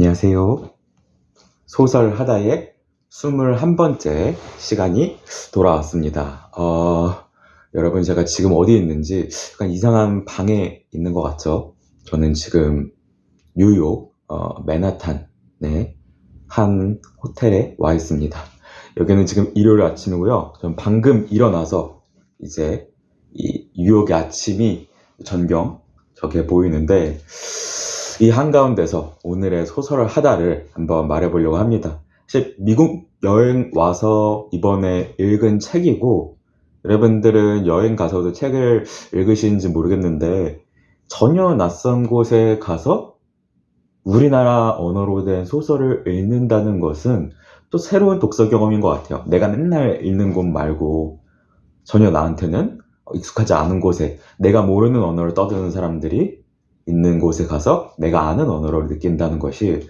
안녕하세요. 소설 하다의 21번째 시간이 돌아왔습니다. 여러분, 제가 지금 어디 있는지 약간 이상한 방에 있는 것 같죠? 저는 지금 뉴욕 맨하탄의 한 호텔에 와 있습니다. 여기는 지금 일요일 아침이고요. 저는 방금 일어나서 이제 이 뉴욕의 아침이 전경 저게 보이는데, 이 한가운데서 오늘의 소설 하다를 한번 말해보려고 합니다. 사실 미국 여행 와서 이번에 읽은 책이고, 여러분들은 여행 가서도 책을 읽으시는지 모르겠는데, 전혀 낯선 곳에 가서 우리나라 언어로 된 소설을 읽는다는 것은 또 새로운 독서 경험인 것 같아요. 내가 맨날 읽는 곳 말고 전혀 나한테는 익숙하지 않은 곳에, 내가 모르는 언어를 떠드는 사람들이 있는 곳에 가서 내가 아는 언어를 느낀다는 것이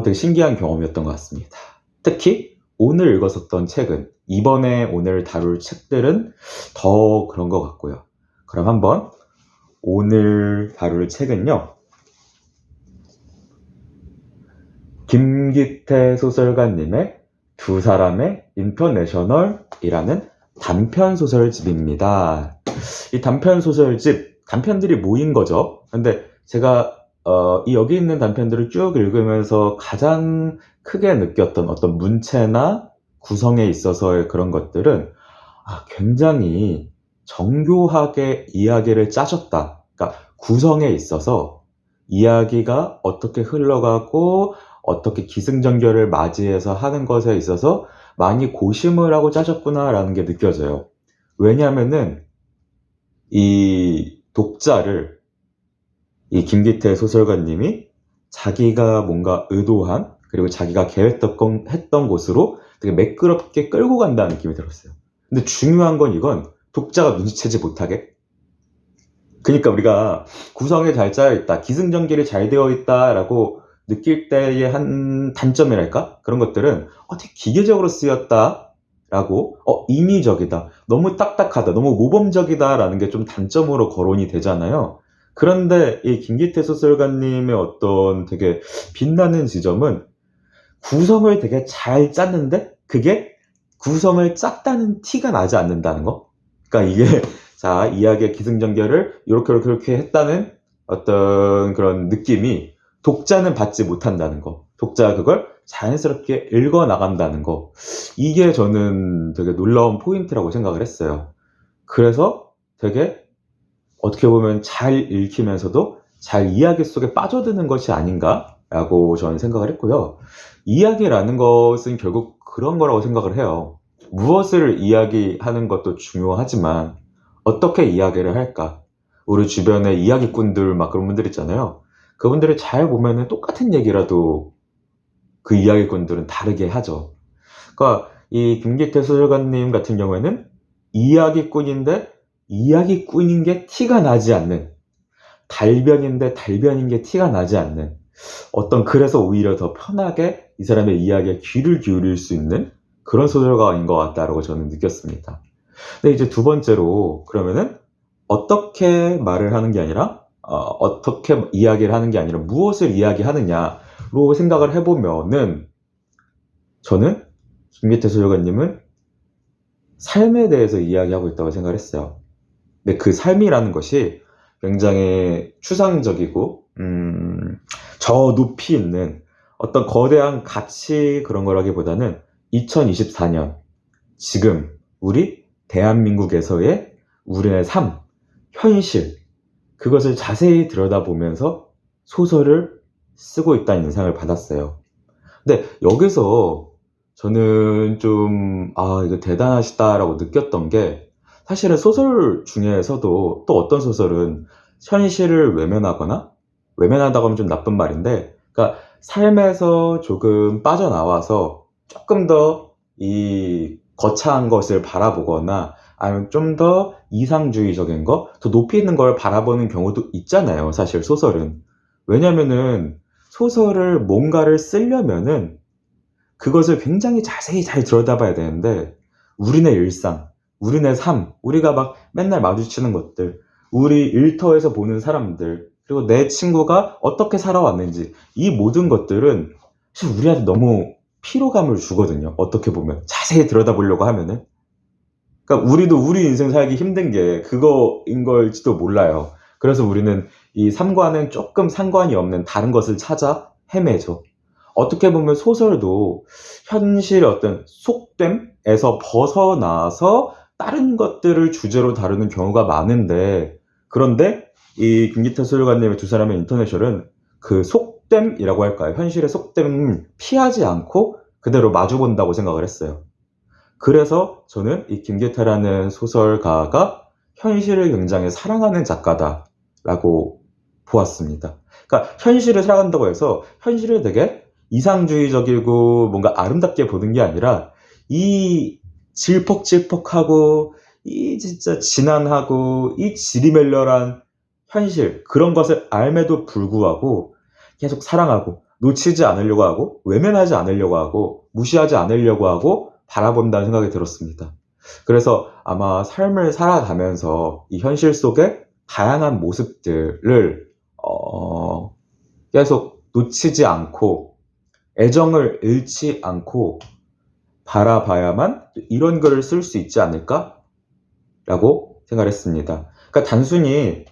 되게 신기한 경험이었던 것 같습니다. 특히 오늘 읽었었던 책은, 이번에 오늘 다룰 책들은 더 그런 것 같고요. 그럼 한번 오늘 다룰 책은요, 김기태 소설가님의 두 사람의 인터내셔널이라는 단편 소설집입니다. 이 단편 소설집, 단편들이 모인 거죠. 근데 제가 여기 있는 단편들을 쭉 읽으면서 가장 크게 느꼈던 어떤 문체나 구성에 있어서의 그런 것들은 굉장히 정교하게 이야기를 짜셨다. 그러니까 구성에 있어서 이야기가 어떻게 흘러가고 어떻게 기승전결을 맞이해서 하는 것에 있어서 많이 고심을 하고 짜셨구나라는 게 느껴져요. 왜냐하면은 이 독자를, 이 김기태 소설가님이 자기가 뭔가 의도한, 그리고 자기가 계획했던 곳으로 되게 매끄럽게 끌고 간다는 느낌이 들었어요. 근데 중요한 건 이건 독자가 눈치채지 못하게, 그러니까 우리가 구성이 잘 짜여 있다, 기승전결이 잘 되어 있다라고 느낄 때의 한 단점이랄까? 그런 것들은 되게 기계적으로 쓰였다 라고, 인위적이다, 너무 딱딱하다, 너무 모범적이다 라는 게 좀 단점으로 거론이 되잖아요. 그런데 이 김기태 소설가님의 어떤 되게 빛나는 지점은 구성을 되게 잘 짰는데 그게 구성을 짰다는 티가 나지 않는다는 거. 그러니까 이게 자, 이야기의 기승전결을 이렇게 했다는 어떤 그런 느낌이 독자는 받지 못한다는 거. 독자가 그걸 자연스럽게 읽어 나간다는 거. 이게 저는 되게 놀라운 포인트라고 생각을 했어요. 그래서 되게 어떻게 보면 잘 읽히면서도 잘 이야기 속에 빠져드는 것이 아닌가라고 저는 생각을 했고요. 이야기라는 것은 결국 그런 거라고 생각을 해요. 무엇을 이야기하는 것도 중요하지만 어떻게 이야기를 할까? 우리 주변에 이야기꾼들 막 그런 분들 있잖아요. 그분들을 잘 보면은 똑같은 얘기라도 그 이야기꾼들은 다르게 하죠. 그러니까 이 김기태 소설가님 같은 경우에는 이야기꾼인데 이야기꾼인 게 티가 나지 않는, 달변인데 달변인 게 티가 나지 않는, 그래서 오히려 더 편하게 이 사람의 이야기에 귀를 기울일 수 있는 그런 소설가인 것 같다라고 저는 느꼈습니다. 근데 이제 두 번째로, 그러면은 어떻게 말을 하는 게 아니라 어떻게 이야기를 하는 게 아니라 무엇을 이야기하느냐로 생각을 해보면은, 저는 김기태 소설가님은 삶에 대해서 이야기하고 있다고 생각을 했어요. 근데 그 삶이라는 것이 굉장히 추상적이고 저 높이 있는 어떤 거대한 가치, 그런 거라기보다는 2024년 지금 우리 대한민국에서의 우리의 삶, 현실, 그것을 자세히 들여다보면서 소설을 쓰고 있다는 인상을 받았어요. 근데 여기서 저는 좀 이거 대단하시다라고 느꼈던 게, 사실은 소설 중에서도 또 어떤 소설은 현실을 외면하다고 하면 좀 나쁜 말인데, 그러니까 삶에서 조금 빠져나와서 조금 더 이 거창한 것을 바라보거나, 아니면 좀 더 이상주의적인 거, 더 높이 있는 걸 바라보는 경우도 있잖아요, 사실 소설은. 왜냐면은 소설을 뭔가를 쓰려면은 그것을 굉장히 자세히 잘 들여다봐야 되는데, 우리네 일상, 우리네 삶, 우리가 막 맨날 마주치는 것들, 우리 일터에서 보는 사람들, 그리고 내 친구가 어떻게 살아왔는지, 이 모든 것들은 사실 우리한테 너무 피로감을 주거든요. 어떻게 보면 자세히 들여다보려고 하면은. 그러니까 우리도 우리 인생 살기 힘든 게 그거인 걸지도 몰라요. 그래서 우리는 이 삶과는 조금 상관이 없는 다른 것을 찾아 헤매죠. 어떻게 보면 소설도 현실의 어떤 속됨에서 벗어나서 다른 것들을 주제로 다루는 경우가 많은데, 그런데 이 김기태 소설가님의 두 사람의 인터내셜은 그 속됨이라고 할까요? 현실의 속됨을 피하지 않고 그대로 마주본다고 생각을 했어요. 그래서 저는 이 김기태라는 소설가가 현실을 굉장히 사랑하는 작가다라고 보았습니다. 그러니까 현실을 사랑한다고 해서 현실을 되게 이상주의적이고 뭔가 아름답게 보는 게 아니라, 이 질퍽질퍽하고 이 진짜 진한하고 이 지리멸렬한 현실, 그런 것을 알매도 불구하고 계속 사랑하고 놓치지 않으려고 하고 외면하지 않으려고 하고 무시하지 않으려고 하고 바라본다는 생각이 들었습니다. 그래서 아마 삶을 살아가면서 이 현실 속의 다양한 모습들을 계속 놓치지 않고 애정을 잃지 않고 바라봐야만 이런 글을 쓸 수 있지 않을까라고 생각했습니다. 그러니까 단순히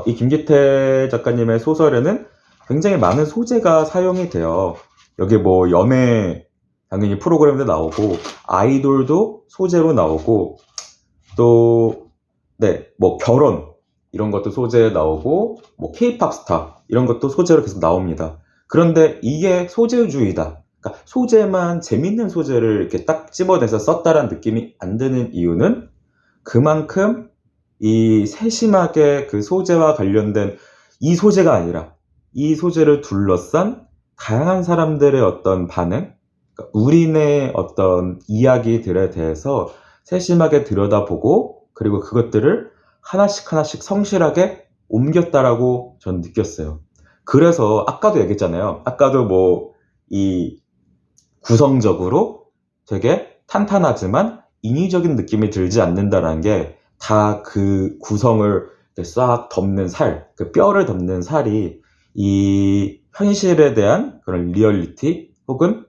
이 김기태 작가님의 소설에는 굉장히 많은 소재가 사용이 돼요. 여기 뭐 연애 당연히 프로그램도 나오고 아이돌도 소재로 나오고 또 뭐 결혼 이런 것도 소재에 나오고 뭐 케이팝 스타 이런 것도 소재로 계속 나옵니다. 그런데 이게 소재주의다. 그러니까 소재만 재밌는 소재를 이렇게 딱 집어내서 썼다라는 느낌이 안 드는 이유는 그만큼 이 세심하게 그 소재와 관련된 이 소재가 아니라 이 소재를 둘러싼 다양한 사람들의 어떤 반응, 그러니까 우리네 어떤 이야기들에 대해서 세심하게 들여다보고 그리고 그것들을 하나씩 하나씩 성실하게 옮겼다라고 전 느꼈어요. 그래서 아까도 얘기했잖아요. 아까도 뭐 이 구성적으로 되게 탄탄하지만 인위적인 느낌이 들지 않는다라는 게 다 그 구성을 싹 덮는 살, 그 뼈를 덮는 살이 이 현실에 대한 그런 리얼리티 혹은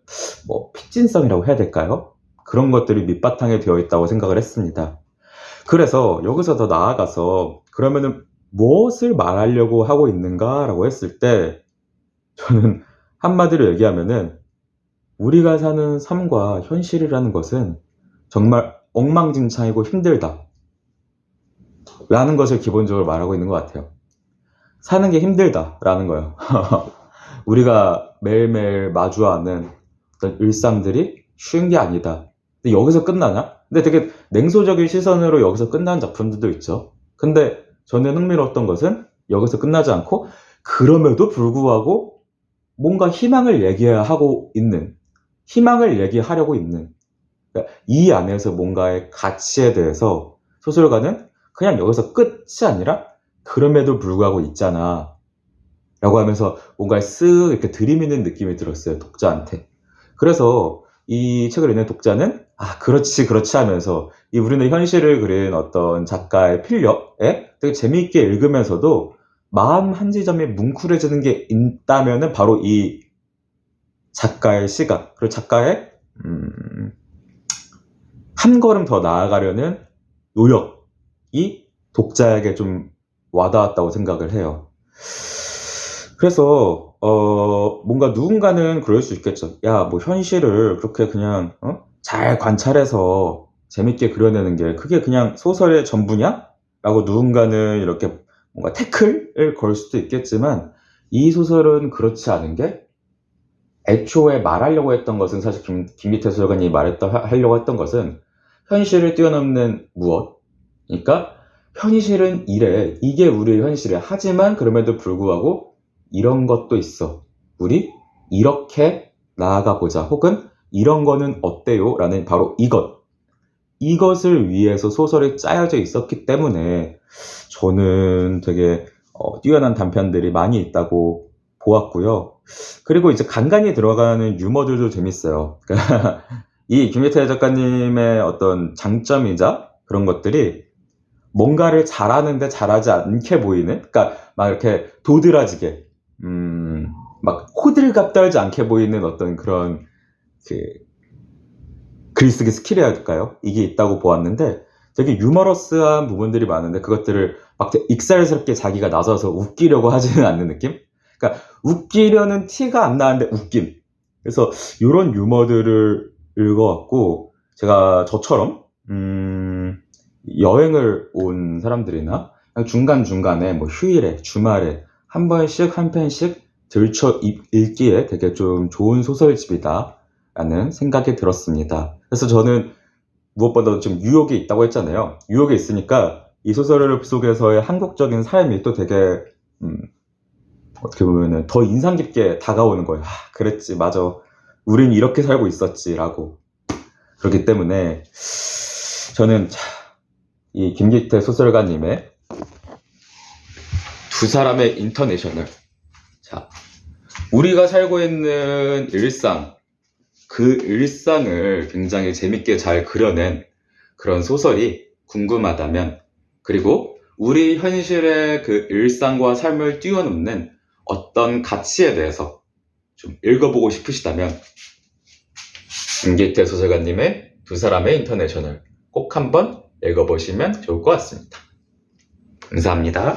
뭐 픽진성이라고 해야 될까요? 그런 것들이 밑바탕에 되어 있다고 생각을 했습니다. 그래서 여기서 더 나아가서 그러면은 무엇을 말하려고 하고 있는가라고 했을 때 저는 한마디로 얘기하면은 우리가 사는 삶과 현실이라는 것은 정말 엉망진창이고 힘들다 라는 것을 기본적으로 말하고 있는 것 같아요. 사는 게 힘들다라는 거예요. 우리가 매일매일 마주하는 어떤 일상들이 쉬운 게 아니다. 근데 여기서 끝나냐? 근데 되게 냉소적인 시선으로 여기서 끝나는 작품들도 있죠. 근데 저는 흥미로웠던 것은 여기서 끝나지 않고 그럼에도 불구하고 뭔가 희망을 얘기하고 있는, 희망을 얘기하려고 있는, 그러니까 이 안에서 뭔가의 가치에 대해서 소설가는 그냥 여기서 끝이 아니라 그럼에도 불구하고 있잖아 라고 하면서 뭔가 쓱 이렇게 들이미는 느낌이 들었어요, 독자한테. 그래서 이 책을 읽는 독자는 그렇지 하면서 이 우리는 현실을 그린 어떤 작가의 필력에 되게 재미있게 읽으면서도 마음 한 지점이 뭉클해지는 게 있다면은 바로 이 작가의 시각, 그리고 작가의 한 걸음 더 나아가려는 노력이 독자에게 좀 와닿았다고 생각을 해요. 그래서 뭔가 누군가는 그럴 수 있겠죠. 야, 뭐 현실을 그렇게 그냥 잘 관찰해서 재밌게 그려내는 게 그게 그냥 소설의 전부냐? 라고 누군가는 이렇게 뭔가 태클을 걸 수도 있겠지만 이 소설은 그렇지 않은 게, 애초에 말하려고 했던 것은 사실 김기태 소설가님이 하려고 했던 것은 현실을 뛰어넘는 무엇? 그러니까 현실은 이래, 이게 우리의 현실이야. 하지만 그럼에도 불구하고 이런 것도 있어. 우리 이렇게 나아가 보자. 혹은 이런 거는 어때요? 라는 바로 이것을 위해서 소설이 짜여져 있었기 때문에 저는 되게 뛰어난 단편들이 많이 있다고 보았고요. 그리고 이제 간간히 들어가는 유머들도 재밌어요. 이 김기태 작가님의 어떤 장점이자 그런 것들이 뭔가를 잘하는데 잘하지 않게 보이는, 그러니까 막 이렇게 도드라지게, 막 호들갑 떨지 않게 보이는 어떤 그런 그 글쓰기 스킬이라 할까요? 이게 있다고 보았는데 되게 유머러스한 부분들이 많은데 그것들을 막 되게 익살스럽게 자기가 나서서 웃기려고 하지는 않는 느낌? 그러니까 웃기려는 티가 안 나는데 웃김. 그래서 이런 유머들을 읽어왔고 제가 저처럼 여행을 온 사람들이나 중간중간에 뭐 휴일에 주말에 한 번씩 한 편씩 들춰 읽기에 되게 좀 좋은 소설집이다 라는 생각이 들었습니다. 그래서 저는 무엇보다도 좀 뉴욕에 있다고 했잖아요. 뉴욕에 있으니까 이 소설 속에서의 한국적인 삶이 또 되게 어떻게 보면은 더 인상 깊게 다가오는 거예요. 아, 그랬지, 맞아. 우린 이렇게 살고 있었지 라고. 그렇기 때문에 저는 이 김기태 소설가님의 두 사람의 인터내셔널, 자, 우리가 살고 있는 일상, 그 일상을 굉장히 재밌게 잘 그려낸 그런 소설이 궁금하다면, 그리고 우리 현실의 그 일상과 삶을 뛰어넘는 어떤 가치에 대해서 좀 읽어보고 싶으시다면 김기태 소설가님의 두 사람의 인터내셔널 꼭 한번 읽어보시면 좋을 것 같습니다. 감사합니다.